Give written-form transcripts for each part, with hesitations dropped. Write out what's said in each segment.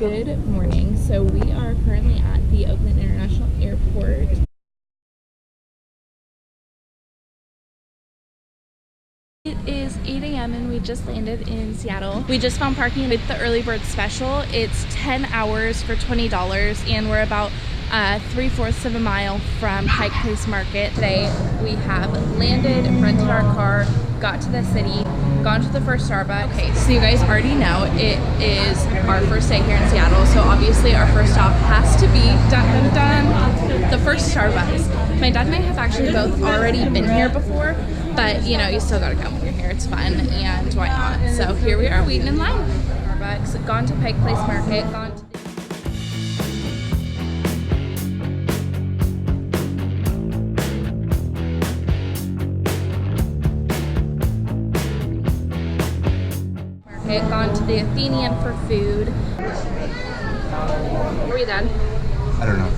Good morning. So we are currently at the Oakland International Airport. It is 8 a.m. and we just landed in Seattle. We just found parking with the early bird special. It's 10 hours for $20 and we're about 3/4 of a mile from Pike Place Market. Today we have landed, rented our car, got to the city, gone to the first Starbucks. Okay, so you guys already know it is our first day here in Seattle, so obviously our first stop has to be the first Starbucks. My dad and I have actually both already been here before, but you know, you still gotta come when you're here. It's fun, and why not? So here we are waiting in line. Starbucks, gone to Pike Place Market, gone to gone to the Athenian for food. Where are we, Dad? I don't know.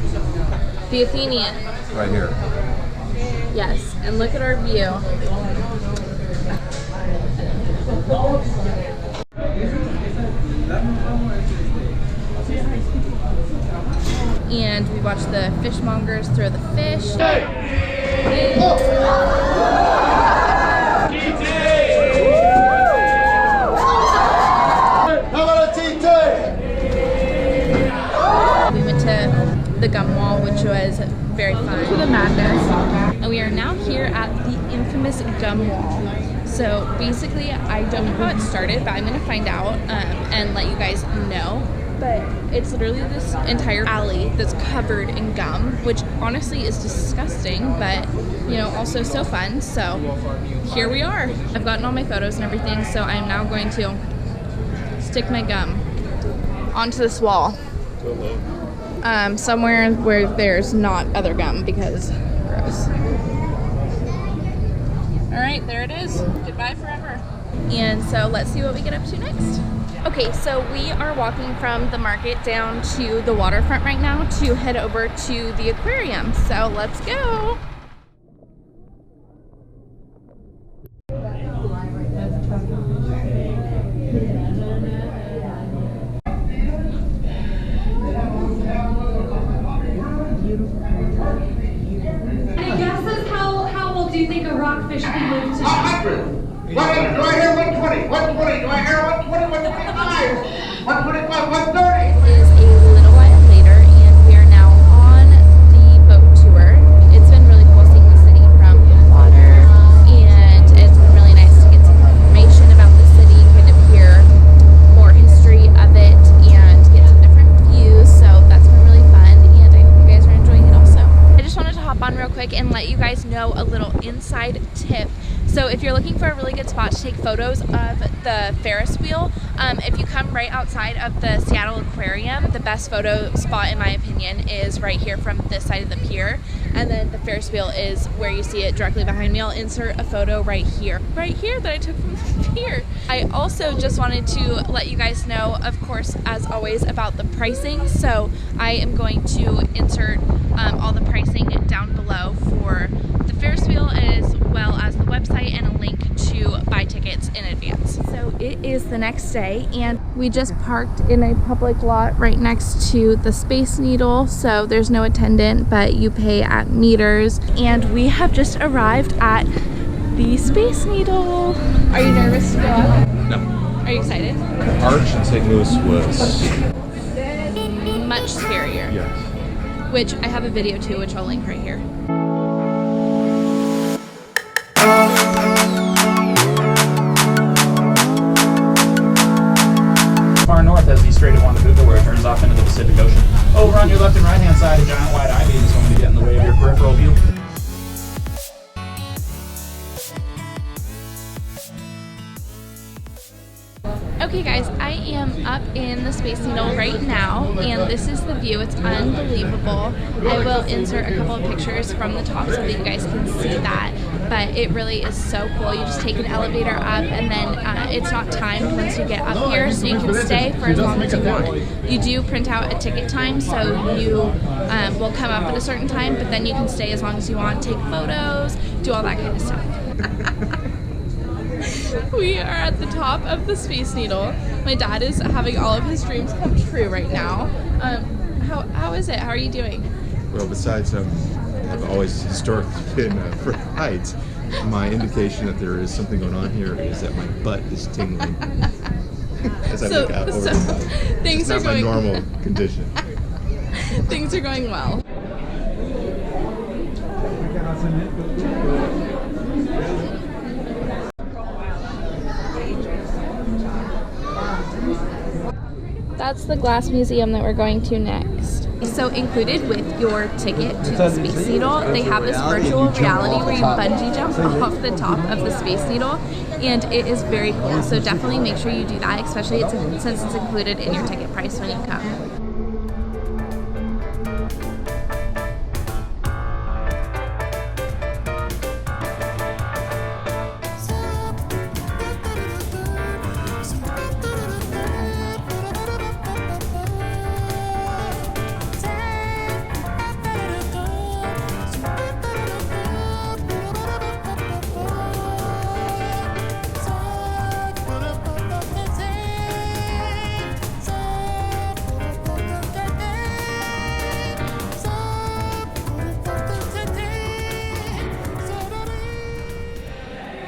The Athenian. Right here. Yes, and look at our view. And we watched the fishmongers throw the fish. We went to the gum wall, which was very fun. To the madness. And we are now here at the infamous gum wall. So basically, I don't know how it started, but I'm gonna find out and let you guys know. But it's literally this entire alley that's covered in gum, which honestly is disgusting, but you know, also so fun. So here we are. I've gotten all my photos and everything, so I'm now going to stick my gum onto this wall. Somewhere where there's not other gum, because gross. All right, there it is. Goodbye forever. And so let's see what we get up to next. Okay, so we are walking from the market down to the waterfront right now to head over to the aquarium. So let's go. Do you think a rockfish can live to? 100. Do I hear 120? 120. Do I hear 120? 125. 125. 130. It is a little while later, and we are now on the boat tour. It's been really cool seeing the city from the water, and it's been really nice to get some information about the city, kind of hear more history of it, and get some different views. So that's been really fun, and I hope you guys are enjoying it also. I just wanted to hop on real quick and let you guys know a little inside tip. So if you're looking for a really good spot to take photos of the Ferris wheel, if you come right outside of the Seattle Aquarium, the best photo spot in my opinion is right here from this side of the pier, and then the Ferris wheel is where you see it directly behind me. I'll insert a photo right here that I took from the pier. I also just wanted to let you guys know, of course, as always, about the pricing. So I am going to insert all the pricing down below for the Ferris wheel, as well as the website and a link to buy tickets in advance. So it is the next day, and we just parked in a public lot right next to the Space Needle. So there's no attendant, but you pay at meters. And we have just arrived at the Space Needle. Are you nervous to go up? No. Are you excited? Arch in St. Louis was... Much scarier. Yes. Which I have a video too, which I'll link right here. Far north as the Strait of Juan where it turns off into the Pacific Ocean. Over on your left and right hand side, a giant white ivy is going to get in the way of your peripheral view. Okay guys, I am up in the Space Needle right now, and this is the view. It's unbelievable. I will insert a couple of pictures from the top so that you guys can see that, but it really is so cool. You just take an elevator up, and then it's not timed once you get up here, so you can stay for as long as you want. You do print out a ticket time, so you will come up at a certain time, but then you can stay as long as you want, take photos, do all that kind of stuff. We are at the top of the Space Needle. My dad is having all of his dreams come true right now. How is it? How are you doing? Well, besides I've always historically been for heights, my indication that there is something going on here is that my butt is tingling as I look out over the top. Things It's not my normal condition. Things are going well. That's the glass museum that we're going to next. So included with your ticket to the Space Needle, they have this virtual reality where you bungee jump off the top of the Space Needle, and it is very cool. So definitely make sure you do that, especially since it's included in your ticket price when you come.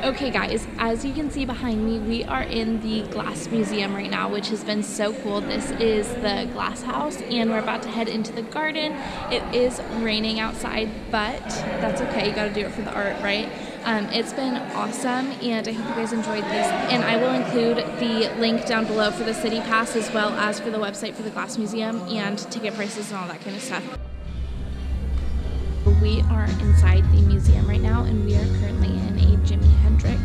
Okay guys, as you can see behind me, we are in the Glass Museum right now, which has been so cool. This is the glass house and we're about to head into the garden. It is raining outside, but that's okay. You gotta do it for the art, right? It's been awesome and I hope you guys enjoyed this. And I will include the link down below for the city pass as well as for the website for the Glass Museum and ticket prices and all that kind of stuff. We are inside the museum right now and we are currently in a Jimi Hendrix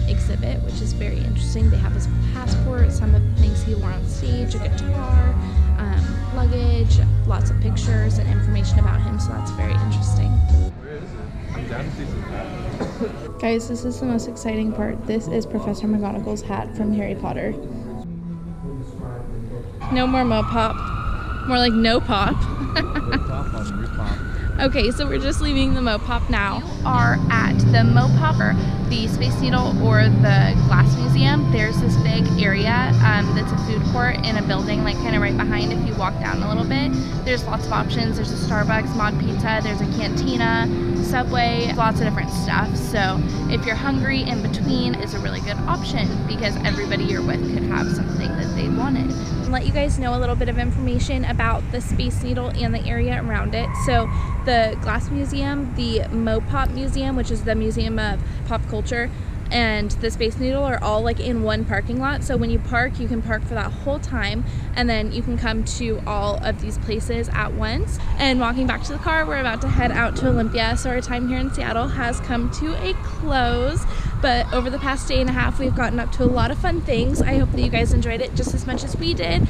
exhibit, which is very interesting. They have his passport, some of the things he wore on stage, a guitar, luggage, lots of pictures and information about him, so that's very interesting. Guys, this is the most exciting part. This is Professor McGonagall's hat from Harry Potter. No more MoPop, more like no pop. Okay, so we're just leaving the MoPop now. We are at the MoPop, or the Space Needle, or the Glass Museum. There's this big area that's a food court in a building, like kind of right behind if you walk down a little bit. There's lots of options. There's a Starbucks, Mod Pizza, there's a cantina, Subway, lots of different stuff. So if you're hungry, in between is a really good option because everybody you're with could have something that they wanted. I'll let you guys know a little bit of information about the Space Needle and the area around it. So the Glass Museum, the MoPop Museum, which is the Museum of Pop Culture, and the Space Needle are all like in one parking lot. So when you park, you can park for that whole time and then you can come to all of these places at once. And walking back to the car, we're about to head out to Olympia. So our time here in Seattle has come to a close, but over the past day and a half, we've gotten up to a lot of fun things. I hope that you guys enjoyed it just as much as we did.